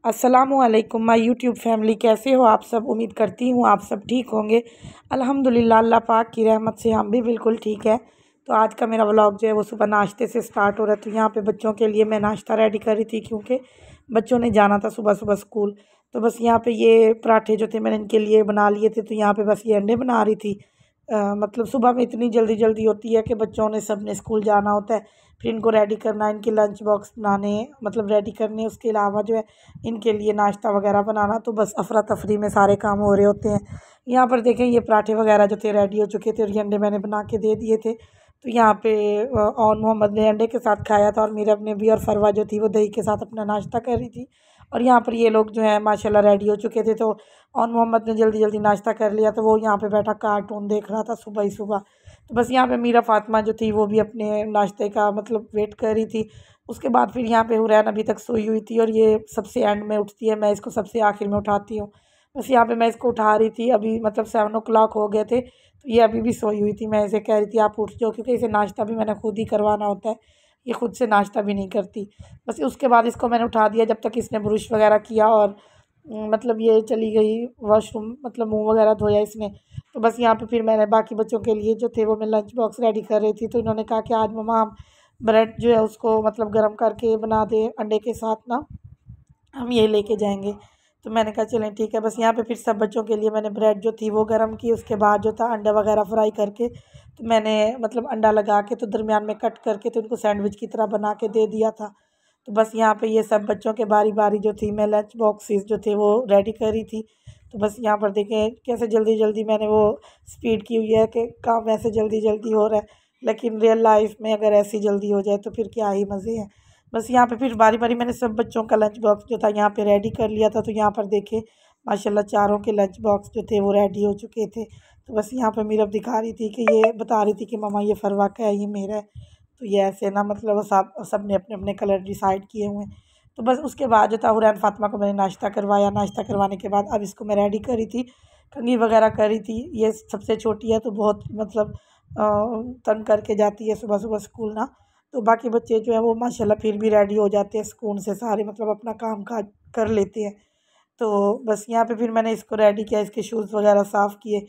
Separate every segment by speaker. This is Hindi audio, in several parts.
Speaker 1: अस्सलामुअलैकुम माय यूट्यूब फैमिली, कैसे हो आप सब। उम्मीद करती हूँ आप सब ठीक होंगे। अल्हम्दुलिल्लाह, अल्लाह पाक की रहमत से हम भी बिल्कुल ठीक है। तो आज का मेरा व्लॉग जो है वो सुबह नाश्ते से स्टार्ट हो रहा है। तो यहाँ पे बच्चों के लिए मैं नाश्ता रेडी कर रही थी क्योंकि बच्चों ने जाना था सुबह सुबह स्कूल। तो बस यहाँ पे ये पराठे जो थे मैंने इनके लिए बना लिए थे। तो यहाँ पे बस ये अंडे बना रही थी। मतलब सुबह में इतनी जल्दी जल्दी होती है कि बच्चों ने सब ने स्कूल जाना होता है, फिर इनको रेडी करना, इनके लंच बॉक्स बनाने, मतलब रेडी करने, उसके अलावा जो है इनके लिए नाश्ता वगैरह बनाना। तो बस अफरा तफरी में सारे काम हो रहे होते हैं। यहाँ पर देखें ये पराठे वगैरह जो थे रेडी हो चुके थे और ये अंडे मैंने बना के दे दिए थे। तो यहाँ पे और मोहम्मद ने अंडे के साथ खाया था और मीरब ने भी, और फरवा जो थी वो दही के साथ अपना नाश्ता कर रही थी। और यहाँ पर ये लोग जो है माशाल्लाह रेडी हो चुके थे। तो और मोहम्मद ने जल्दी जल्दी नाश्ता कर लिया, तो वो यहाँ पे बैठा कार्टून देख रहा था सुबह ही सुबह। तो बस यहाँ पे मीरा फातिमा जो थी वो भी अपने नाश्ते का मतलब वेट कर रही थी। उसके बाद फिर यहाँ पे हुरैन अभी तक सोई हुई थी और ये सबसे एंड में उठती है, मैं इसको सबसे आखिर में उठाती हूँ। बस यहाँ पे मैं इसको उठा रही थी, अभी मतलब 7 o'clock हो गए थे। तो ये अभी भी सोई हुई थी। मैं इसे कह रही थी आप उठ जाओ, क्योंकि इसे नाश्ता भी मैंने खुद ही करवाना होता है, ये खुद से नाश्ता भी नहीं करती। बस उसके बाद इसको मैंने उठा दिया जब तक इसने ब्रश वगैरह किया और मतलब ये चली गई वॉशरूम, मतलब मुंह वगैरह धोया इसने। तो बस यहाँ पे फिर मैंने बाकी बच्चों के लिए जो थे वो मैं लंच बॉक्स रेडी कर रही थी। तो इन्होंने कहा कि आज मम्मा हम ब्रेड जो है उसको मतलब गर्म करके बना दे अंडे के साथ ना, हम ये लेके जाएंगे। तो मैंने कहा चलें ठीक है। बस यहाँ पे फिर सब बच्चों के लिए मैंने ब्रेड जो थी वो गर्म की, उसके बाद जो था अंडा वगैरह फ्राई करके, तो मैंने मतलब अंडा लगा के तो दरमियान में कट करके तो इनको सैंडविच की तरह बना के दे दिया था। तो बस यहाँ पे ये सब बच्चों के बारी बारी जो थी मैं लंच बॉक्सेस जो थे वो रेडी करी थी। तो बस यहाँ पर देखें कैसे जल्दी जल्दी मैंने वो स्पीड की हुई है कि काम ऐसे जल्दी जल्दी हो रहा है, लेकिन रियल लाइफ में अगर ऐसी जल्दी हो जाए तो फिर क्या ही मज़े हैं। बस यहाँ पे फिर बारी बारी मैंने सब बच्चों का लंच बॉक्स जो था यहाँ पे रेडी कर लिया था। तो यहाँ पर देखे माशाल्लाह चारों के लंच बॉक्स जो थे वो रेडी हो चुके थे। तो बस यहाँ पे मीरब दिखा रही थी कि ये बता रही थी कि मम्मा ये फरवा का है, ये मेरा है। तो ये ऐसे ना मतलब सब ने अपने अपने कलर डिसाइड किए हुए हैं। तो बस उसके बाद जो था हुरैन फातिमा को मैंने नाश्ता करवाया। नाश्ता करवाने के बाद अब इसको मैं रेडी करी थी, कंघी वगैरह करी थी। ये सबसे छोटी है तो बहुत मतलब तंग करके जाती है सुबह सुबह स्कूल ना। तो बाकी बच्चे जो है वो माशाल्लाह फिर भी रेडी हो जाते हैं स्कूल से, सारे मतलब अपना काम काज कर लेते हैं। तो बस यहाँ पे फिर मैंने इसको रेडी किया, इसके शूज़ वगैरह साफ़ किए,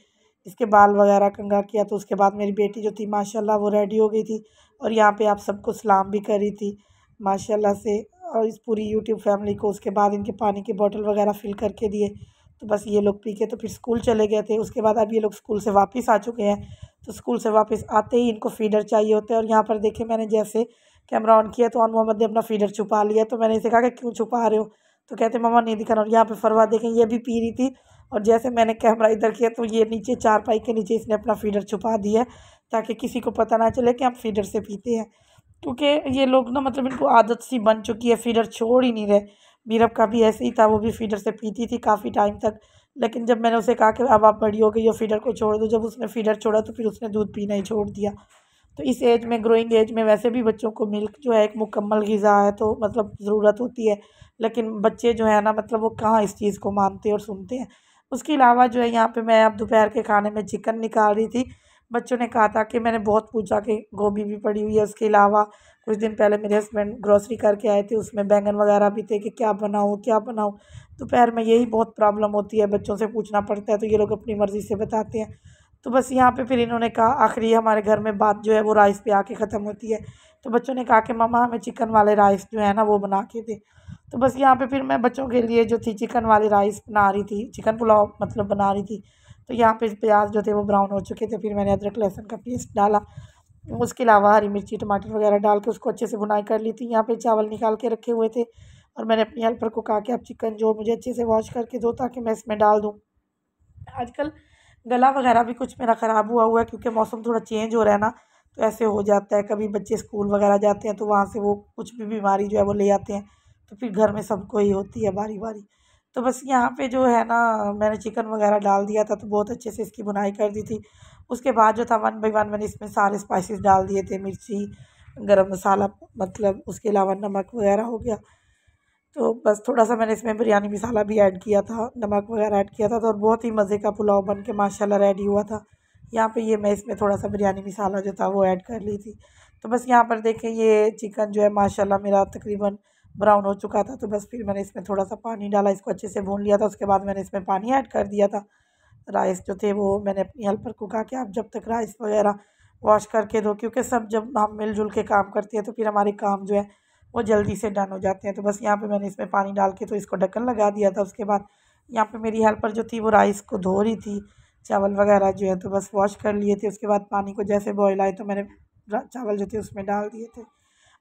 Speaker 1: इसके बाल वगैरह कंघा किया। तो उसके बाद मेरी बेटी जो थी माशाल्लाह वो रेडी हो गई थी और यहाँ पे आप सबको सलाम भी करी थी माशाल्लाह से, और इस पूरी यूट्यूब फैमिली को। उसके बाद इनके पानी की बोतल वगैरह फ़िल करके दिए। तो बस ये लोग पी के तो फिर स्कूल चले गए थे। उसके बाद अब ये लोग स्कूल से वापस आ चुके हैं। तो स्कूल से वापस आते ही इनको फ़ीडर चाहिए होता है। और यहाँ पर देखें मैंने जैसे कैमरा ऑन किया तो मोहम्मद ने अपना फ़ीडर छुपा लिया। तो मैंने इसे कहा कि क्यों छुपा रहे हो, तो कहते मम्मा नहीं दिखाना। और यहाँ पे फरवा देखें ये भी पी रही थी, और जैसे मैंने कैमरा इधर किया तो ये नीचे चारपाई के नीचे इसने अपना फ़ीडर छुपा दिया ताकि किसी को पता ना चले कि हम फ़ीडर से पीते हैं। क्योंकि ये लोग ना मतलब इनको आदत सी बन चुकी है, फ़ीडर छोड़ ही नहीं रहे। मीरब का भी ऐसे ही था, वो भी फ़ीडर से पीती थी काफ़ी टाइम तक। लेकिन जब मैंने उसे कहा कि अब आप बड़ी हो गई हो, फ़ीडर को छोड़ दो, जब उसने फ़ीडर छोड़ा तो फिर उसने दूध पीना ही छोड़ दिया। तो इस एज में, ग्रोइंग एज में, वैसे भी बच्चों को मिल्क जो है एक मुकम्मल ग़िज़ा है, तो मतलब ज़रूरत होती है। लेकिन बच्चे जो है ना मतलब वो कहाँ इस चीज़ को मानते और सुनते हैं। उसके अलावा जो है यहाँ पे मैं अब दोपहर के खाने में चिकन निकाल रही थी। बच्चों ने कहा था कि मैंने बहुत पूछा कि गोभी भी पड़ी हुई है। उसके अलावा कुछ दिन पहले मेरे हस्बैंड ग्रॉसरी करके आए थे, उसमें बैंगन वगैरह भी थे कि क्या बनाऊँ क्या बनाऊँ। दोपहर में यही बहुत प्रॉब्लम होती है, बच्चों से पूछना पड़ता है तो ये लोग अपनी मर्ज़ी से बताते हैं। तो बस यहाँ पे फिर इन्होंने कहा, आखिरी हमारे घर में बात जो है वो राइस पे आके ख़त्म होती है। तो बच्चों ने कहा कि मम्मा हमें चिकन वाले राइस जो है ना वो बना के दे। तो बस यहाँ पे फिर मैं बच्चों के लिए जो थी चिकन वाली राइस बना रही थी, चिकन पुलाव मतलब बना रही थी। तो यहाँ पे प्याज जो थे वो ब्राउन हो चुके थे, फिर मैंने अदरक लहसुन का पेस्ट डाला। उसके अलावा हरी मिर्ची टमाटर वगैरह डाल के उसको अच्छे से भुनाई कर ली थी। यहाँ पे चावल निकाल के रखे हुए थे और मैंने अपनी हेल्पर को कहा कि आप चिकन जो मुझे अच्छे से वॉश करके दो ताकि मैं इसमें डाल दूँ। आजकल गला वगैरह भी कुछ मेरा ख़राब हुआ हुआ है क्योंकि मौसम थोड़ा चेंज हो रहा है ना, तो ऐसे हो जाता है। कभी बच्चे स्कूल वगैरह जाते हैं तो वहाँ से वो कुछ भी बीमारी जो है वो ले आते हैं, तो फिर घर में सबको ही होती है बारी बारी। तो बस यहाँ पे जो है ना मैंने चिकन वगैरह डाल दिया था, तो बहुत अच्छे से इसकी बुनाई कर दी थी। उसके बाद जो था 1 बाय 1 मैंने इसमें सारे स्पाइसेस डाल दिए थे, मिर्ची, गरम मसाला, मतलब उसके अलावा नमक वगैरह हो गया। तो बस थोड़ा-सा मैंने इसमें बिरयानी मसाला भी ऐड किया था, नमक वगैरह ऐड किया था, तो और बहुत ही मज़े का पुलाव बन के माशाल्लाह रेडी हुआ था। यहाँ पे ये मैं इसमें थोड़ा-सा बिरयानी मसाला जो था वो ऐड कर ली थी। तो बस यहाँ पर देखें ये चिकन जो है माशाल्लाह मेरा तकरीबन ब्राउन हो चुका था। तो बस फिर मैंने इसमें थोड़ा सा पानी डाला, इसको अच्छे से भून लिया था। उसके बाद मैंने इसमें पानी ऐड कर दिया था। राइस जो थे वो मैंने अपनी हेल्पर को कहा कि आप जब तक राइस वगैरह वॉश करके दो, क्योंकि सब जब हम मिलजुल के काम करते हैं तो फिर हमारे काम जो है वो जल्दी से डन हो जाते हैं। तो बस यहाँ पे मैंने इसमें पानी डाल के तो इसको ढक्कन लगा दिया था। उसके बाद यहाँ पे मेरी हेल्पर जो थी वो राइस को धो रही थी, चावल वगैरह जो है तो बस वॉश कर लिए थे। उसके बाद पानी को जैसे बॉयल आए तो मैंने चावल जो थे उसमें डाल दिए थे।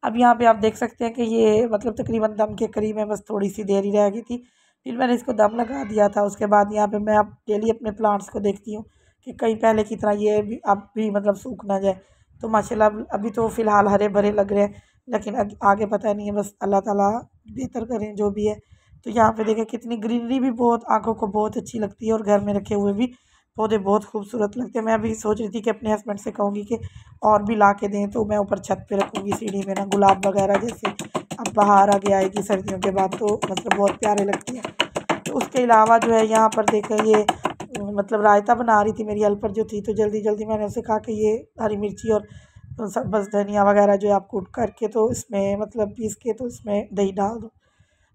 Speaker 1: अब यहाँ पे आप देख सकते हैं कि ये मतलब तकरीबन दम के करीब है, बस थोड़ी सी देर ही रह गई थी, फिर मैंने इसको दम लगा दिया था। उसके बाद यहाँ पे मैं अब डेली अपने प्लांट्स को देखती हूँ कि कहीं पहले की तरह ये भी अब भी मतलब सूख ना जाए। तो माशाल्लाह अभी तो फ़िलहाल हरे भरे लग रहे हैं, लेकिन आगे पता नहीं है, बस अल्लाह ताला बेहतर करें जो भी है। तो यहाँ पे देखें कितनी ग्रीनरी भी बहुत आँखों को बहुत अच्छी लगती है, और घर में रखे हुए भी पौधे बहुत खूबसूरत लगते हैं। मैं अभी सोच रही थी कि अपने हस्बैंड से कहूँगी कि और भी ला के दें, तो मैं ऊपर छत पे रखूँगी सीढ़ी में ना, गुलाब वगैरह जैसे अब बाहर आगे आएगी सर्दियों के बाद तो मतलब बहुत प्यारे लगती हैं। तो उसके अलावा जो है यहाँ पर देखें ये मतलब रायता बना रही थी मेरी हेल्पर जो थी, तो जल्दी जल्दी मैंने उसे कहा कि ये हरी मिर्ची और सब बस धनिया वगैरह जो है आप कूट करके तो इसमें मतलब पीस के तो इसमें दही डाल दो।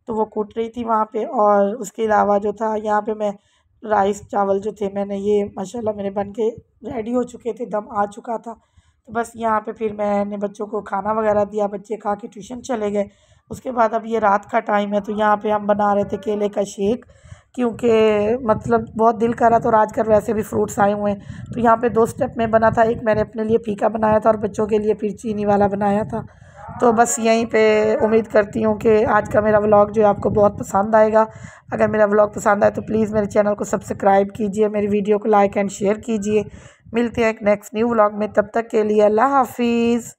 Speaker 1: तो वो कूट रही थी वहाँ पे। और उसके अलावा जो था यहाँ पे मैं राइस चावल जो थे मैंने ये माशाल्लाह मेरे बन के रेडी हो चुके थे, दम आ चुका था। तो बस यहाँ पे फिर मैंने बच्चों को खाना वगैरह दिया, बच्चे खा के ट्यूशन चले गए। उसके बाद अब ये रात का टाइम है, तो यहाँ पे हम बना रहे थे केले का शेक, क्योंकि मतलब बहुत दिल कर रहा था, और आजकल वैसे भी फ्रूट्स आए हुए हैं। तो यहाँ पे 2 स्टेप में बना था, एक मैंने अपने लिए फीका बनाया था और बच्चों के लिए फिर चीनी वाला बनाया था। तो बस यहीं पे उम्मीद करती हूँ कि आज का मेरा व्लॉग जो है आपको बहुत पसंद आएगा। अगर मेरा व्लॉग पसंद आए तो प्लीज़ मेरे चैनल को सब्सक्राइब कीजिए, मेरी वीडियो को लाइक एंड शेयर कीजिए। मिलते हैं एक नेक्स्ट न्यू व्लॉग में, तब तक के लिए अल्लाह हाफिज़।